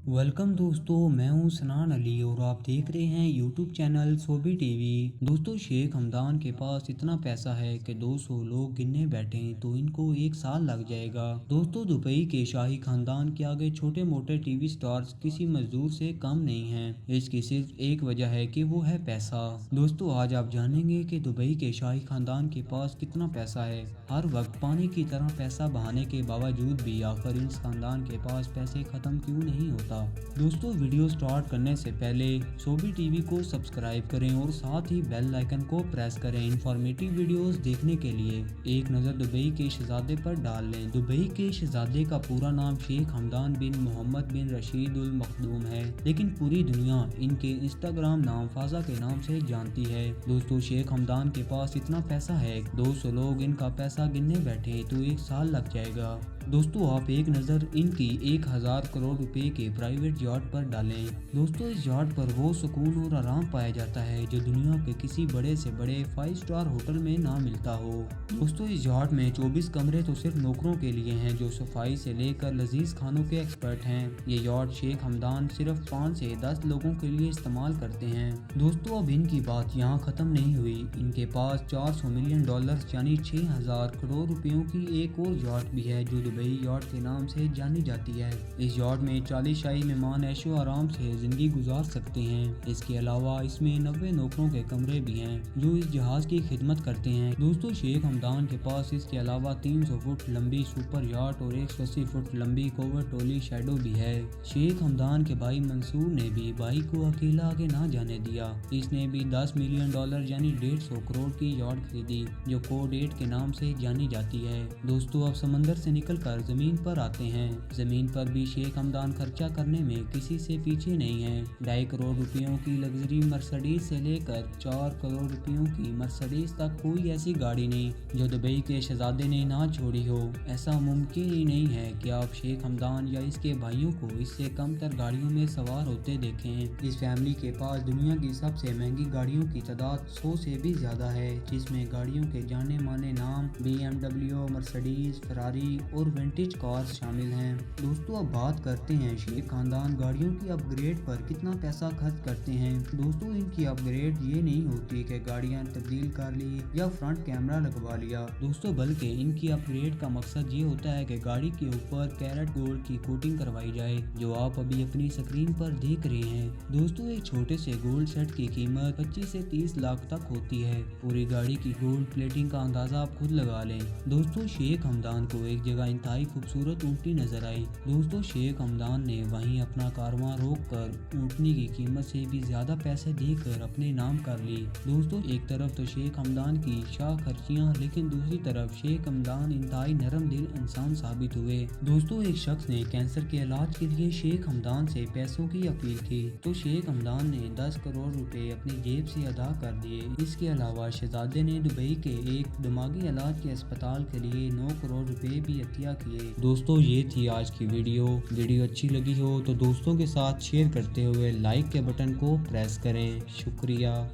Welcome दोस्तों, मैं हूं सनान अली और आप देख रहे हैं यूट्यूब चैनल सोबी टीवी। दोस्तों, शेख हमदान के पास इतना पैसा है कि 200 लोग गिनने बैठें तो इनको एक साल लग जाएगा। दोस्तों, दुबई के शाही खानदान के आगे छोटे मोटे टीवी स्टार्स किसी मजदूर से कम नहीं हैं। इसकी सिर्फ एक वजह है कि वो है पैसा। दोस्तों, आज आप जानेंगे कि दुबई के शाही खानदान के पास कितना पैसा है। हर वक्त पानी की तरह पैसा बहाने के बावजूद भी आखिर इस खानदान के पास पैसे खत्म क्यों नहीं होता। दोस्तों, वीडियो स्टार्ट करने से पहले सोबी टीवी को सब्सक्राइब करें और साथ ही बेल आइकन को प्रेस करें। इंफॉर्मेटिव वीडियोस देखने के लिए एक नज़र दुबई के शहजादे पर डाल लें। दुबई के शहजादे का पूरा नाम शेख हमदान बिन मोहम्मद बिन रशीद उल मखदूम है, लेकिन पूरी दुनिया इनके इंस्टाग्राम नाम फाजा के नाम से जानती है। दोस्तों, शेख हमदान के पास इतना पैसा है, 200 लोग इनका पैसा गिनने बैठे तो एक साल लग जाएगा। दोस्तों, आप एक नज़र इनकी 1000 करोड़ रुपए के प्राइवेट याट पर डालें। दोस्तों, इस याट पर वो सुकून और आराम पाया जाता है जो दुनिया के किसी बड़े से बड़े 5 स्टार होटल में ना मिलता हो। दोस्तों, इस याट में 24 कमरे तो सिर्फ नौकरों के लिए हैं जो सफाई से लेकर लजीज खानों के एक्सपर्ट हैं। ये याट शेख हमदान सिर्फ 5 से 10 लोगों के लिए इस्तेमाल करते हैं। दोस्तों, अब इनकी बात यहाँ खत्म नहीं हुई। इनके पास $400 मिलियन यानी 6000 करोड़ रुपयों की एक और याट भी है जो दुबई याट के नाम से जानी जाती है। इस याट में 40 शाही मेहमान ऐशो आराम से जिंदगी गुजार सकते हैं। इसके अलावा इसमें 90 नौकरों के कमरे भी हैं जो इस जहाज की खिदमत करते हैं। दोस्तों, शेख हमदान के पास इसके अलावा 300 फुट लंबी सुपर याट और 180 फुट लंबी कोवर टोली शैडो भी है। शेख हमदान के भाई मंसूर ने भी भाई को अकेला आगे ना जाने दिया। इसने भी $10 मिलियन यानी 150 करोड़ की याट खरीदी जो कोड 8 के नाम से जानी जाती है। दोस्तों, अब समंदर से निकलकर जमीन पर आते हैं। जमीन पर भी शेख हमदान खर्चा करने में किसी से पीछे नहीं है। 2.5 करोड़ रुपयों की लग्जरी मर्सिडीज से लेकर 4 करोड़ रुपयों की मर्सिडीज तक कोई ऐसी गाड़ी नहीं जो दुबई के शहजादे ने ना छोड़ी हो। ऐसा मुमकिन ही नहीं है कि आप शेख हमदान या इसके भाइयों को इससे कम तर गाड़ियों में सवार होते देखें। इस फैमिली के पास दुनिया की सबसे महंगी गाड़ियों की तादाद 100 से भी ज्यादा है, जिसमें गाड़ियों के जाने माने नाम BMW, मर्सिडीज, फरारी और विंटेज कार्स शामिल हैं। दोस्तों, अब बात करते हैं शेख खानदान गाड़ियों की अपग्रेड पर कितना पैसा खर्च करते हैं। दोस्तों, इनकी अपग्रेड ये नहीं होती कि गाड़ियां तब्दील कर ली या फ्रंट कैमरा लगवा लिया। दोस्तों, बल्कि इनकी अपग्रेड का मकसद ये होता है कि गाड़ी के ऊपर कैरेट गोल्ड की कोटिंग करवाई जाए, जो आप अभी अपनी स्क्रीन पर देख रहे हैं। दोस्तों, एक छोटे से गोल्ड सेट की कीमत 25 से 30 लाख तक होती है। पूरी गाड़ी की गोल्ड प्लेटिंग का अंदाजा आप खुद लगा लें। दोस्तों, शेख हमदान को एक जगह इंतहाई खूबसूरत ऊँटनी नजर आई। दोस्तों, शेख हमदान ने वहीं अपना कारवां रोक कर ऊँटनी की कीमत से भी ज्यादा पैसे देकर अपने नाम कर ली। दोस्तों, एक तरफ तो शेख हमदान की शाह खर्चियाँ, लेकिन दूसरी तरफ शेख हमदान इंतहाई नरम दिल इंसान साबित हुए। दोस्तों, एक शख्स ने कैंसर के इलाज के लिए शेख हमदान से पैसों की अपील की तो शेख हमदान ने 10 करोड़ रुपए अपनी जेब से अदा कर दिए। इसके अलावा शहजादे ने दुबई के एक दिमागी इलाज के अस्पताल के लिए 9 करोड़ रुपए भी अतिया किए। दोस्तों, ये थी आज की वीडियो अच्छी लगी हो तो दोस्तों के साथ शेयर करते हुए लाइक के बटन को प्रेस करें। शुक्रिया।